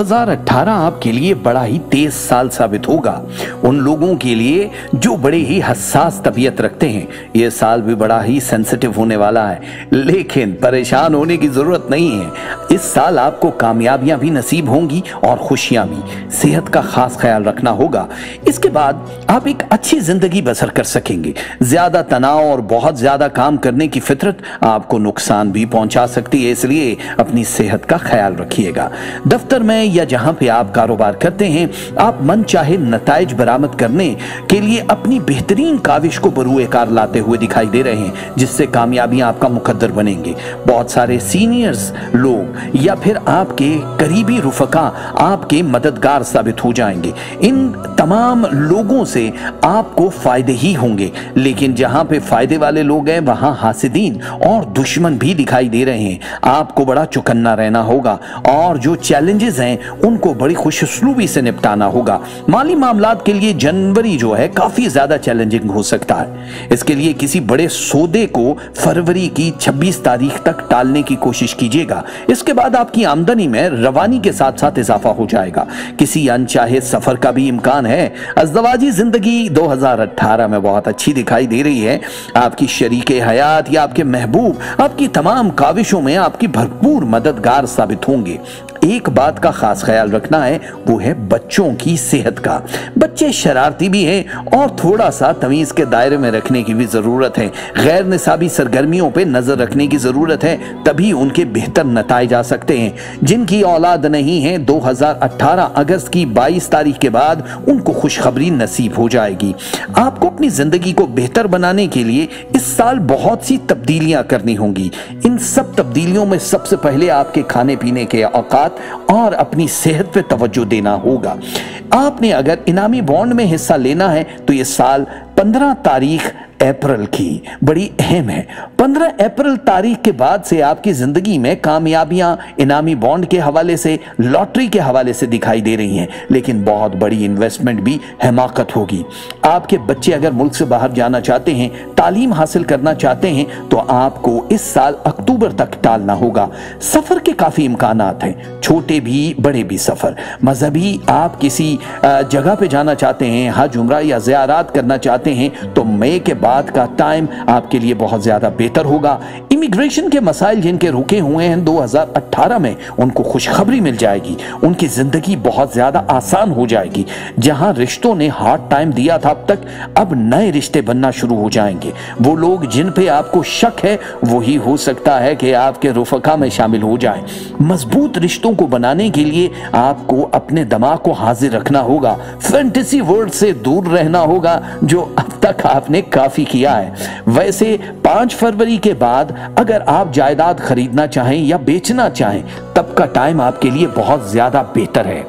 2018 आपके लिए बड़ा ही तेज साल साबित होगा। उन लोगों के लिए जो बड़े ही हसास तबीयत रखते हैं, यह साल भी बड़ा ही सेंसिटिव होने वाला है, लेकिन परेशान होने की जरूरत नहीं है। इस साल आपको कामयाबियां भी नसीब होंगी और खुशियां भी। सेहत का खास ख्याल रखना होगा। इसके बाद आप एक अच्छी जिंदगी बसर कर सकेंगे। ज्यादा तनाव और बहुत ज्यादा काम करने की फितरत आपको नुकसान भी पहुंचा सकती है, इसलिए अपनी सेहत का ख्याल रखिएगा। दफ्तर में या जहां पे आप कारोबार करते हैं, आप मन चाहे नताइज बरामद करने के लिए अपनी बेहतरीन काविश को बरूए कार लाते हुए दिखाई दे रहे हैं, जिससे कामयाबियां आपका मुकद्दर बनेंगे। बहुत सारे सीनियर्स लोग या फिर आपके करीबी रुफका आपके मददगार साबित हो जाएंगे। इन तमाम लोगों से आपको फायदे ही होंगे, लेकिन जहां पे फायदे वाले लोग हैं वहां हासिदीन और दुश्मन भी दिखाई दे रहे हैं। आपको बड़ा चौकन्ना रहना होगा और जो चैलेंजेस हैं उनको बड़ी खुशउस्लूबी से निपटाना होगा। माली मामलात के लिए जनवरी जो है काफी ज्यादा चैलेंजिंग हो सकता है। इसके लिए किसी बड़े सौदे को फरवरी की 26 तारीख तक टालने की कोशिश कीजिएगा। इसके बाद आपकी आमदनी में रवानी के साथ साथ इजाफा हो जाएगा। किसी अनचाहे सफर का भी इम्कान है। अज़दवाजी जिंदगी 2018 में बहुत अच्छी दिखाई दे रही है। आपकी शरीके हयात या आपके महबूब आपकी तमाम काविशों में आपकी भरपूर मददगार साबित होंगे। एक बात का खास ख्याल रखना है, वो है बच्चों की सेहत का। बच्चे शरारती भी हैं और थोड़ा सा तमीज के दायरे में रखने की भी जरूरत है। गैर निसाबी सरगर्मियों पे नजर रखने की जरूरत है, तभी उनके बेहतर नताइज आ सकते हैं। जिनकी औलाद नहीं है, 2018 अगस्त की 22 तारीख के बाद उनको खुशखबरी नसीब हो जाएगी। आपको अपनी जिंदगी को बेहतर बनाने के लिए इस साल बहुत सी तब्दीलियां करनी होंगी। इन सब तब्दीलियों में सबसे पहले आपके खाने पीने के औकात और अपनी सेहत पे तवज्जो देना होगा। आपने अगर इनामी बॉन्ड में हिस्सा लेना है तो यह साल 15 तारीख अप्रैल की बड़ी अहम है। 15 अप्रैल तारीख के बाद से आपकी जिंदगी में कामयाबियां इनामी बॉन्ड के हवाले से, लॉटरी के हवाले से दिखाई दे रही हैं, लेकिन बहुत बड़ी इन्वेस्टमेंट भी हिमाकत होगी। आपके बच्चे अगर मुल्क से बाहर जाना चाहते हैं, तालीम हासिल करना चाहते हैं, तो आपको इस साल अक्टूबर तक टालना होगा। सफर के काफी इम्कानात हैं, छोटे भी बड़े भी सफर। मजहबी आप किसी जगह पे जाना चाहते हैं, हज उम्रा या ज़ियारत करना चाहते हैं, तो मई के बाद का टाइम आपके लिए बहुत ज्यादा बेहतर होगा। इमिग्रेशन के मसाइल जिनके रुके हुए हैं 2018 में, उनको खुशखबरी मिल जाएगी। उनकी जिंदगी बहुत ज्यादा आसान हो जाएगी। जहां रिश्तों ने हार्ड टाइम दिया था अब तक, अब नए रिश्ते बनना शुरू हो जाएंगे। वो लोग जिन पे आपको शक है, वही हो सकता है कि आपके रुफका में शामिल हो जाए। मजबूत रिश्तों को बनाने के लिए आपको अपने दिमाग को हाजिर रखना होगा। फैंटेसी वर्ल्ड से दूर रहना होगा, जो अब तक आपने काफी किया है। वैसे 5 फरवरी के बाद अगर आप जायदाद खरीदना चाहें या बेचना चाहें, तब का टाइम आपके लिए बहुत ज्यादा बेहतर है।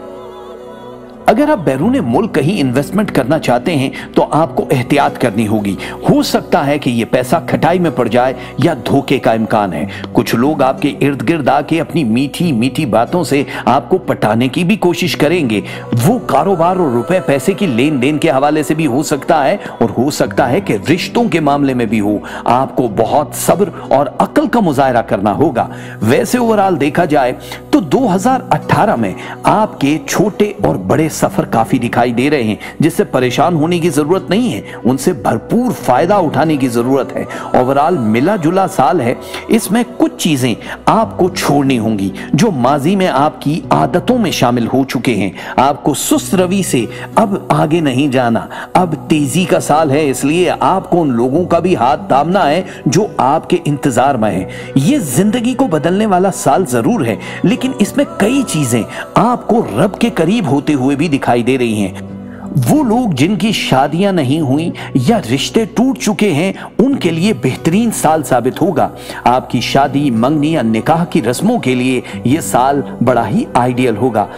अगर आप बैरून मुल्क कहीं इन्वेस्टमेंट करना चाहते हैं तो आपको एहतियात करनी होगी। हो सकता है कि यह पैसा खटाई में पड़ जाए या धोखे का इम्कान है। कुछ लोग आपके इर्द गिर्द आके अपनी मीठी मीठी बातों से आपको पटाने की भी कोशिश करेंगे। वो कारोबार और रुपए पैसे की लेन देन के हवाले से भी हो सकता है, और हो सकता है कि रिश्तों के मामले में भी हो। आपको बहुत सब्र और अक्ल का मुजाहरा करना होगा। वैसे ओवरऑल देखा जाए तो 2018 में आपके छोटे और बड़े सफर काफी दिखाई दे रहे हैं, जिससे परेशान होने की जरूरत नहीं है, उनसे भरपूर फायदा उठाने की जरूरत है। ओवरऑल मिला जुला साल है। इसमें कुछ चीजें आपको छोड़नी होंगी जो माजी में आपकी आदतों में शामिल हो चुके हैं। आपको सुस्त रवि से अब आगे नहीं जाना। अब तेजी का साल है, इसलिए आपको उन लोगों का भी हाथ थामना है जो आपके इंतजार में है। यह जिंदगी को बदलने वाला साल जरूर है, लेकिन इसमें कई चीजें आपको रब के करीब होते हुए भी दिखाई दे रही हैं। वो लोग जिनकी शादियां नहीं हुई या रिश्ते टूट चुके हैं, उनके लिए बेहतरीन साल साबित होगा। आपकी शादी, मंगनी या निकाह की रस्मों के लिए यह साल बड़ा ही आइडियल होगा।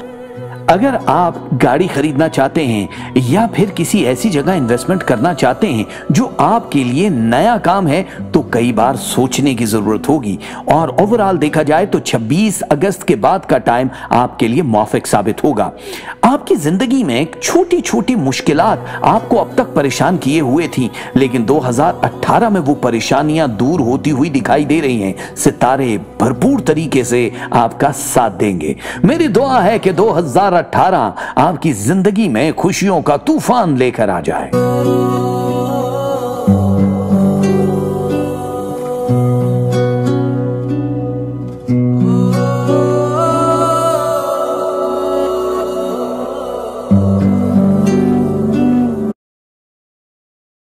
अगर आप गाड़ी खरीदना चाहते हैं या फिर किसी ऐसी जगह इन्वेस्टमेंट करना चाहते हैं जो आपके लिए नया काम है, तो कई बार सोचने की जरूरत होगी। और ओवरऑल देखा जाए तो 26 अगस्त के बाद का टाइम आपके लिए मुवाफिक साबित होगा। आपकी जिंदगी में एक छोटी छोटी मुश्किलात आपको अब तक परेशान किए हुए थी, लेकिन 2018 में वो परेशानियां दूर होती हुई दिखाई दे रही हैं। सितारे भरपूर तरीके से आपका साथ देंगे। मेरी दुआ है कि 2018 आपकी जिंदगी में खुशियों का तूफान लेकर आ जाए।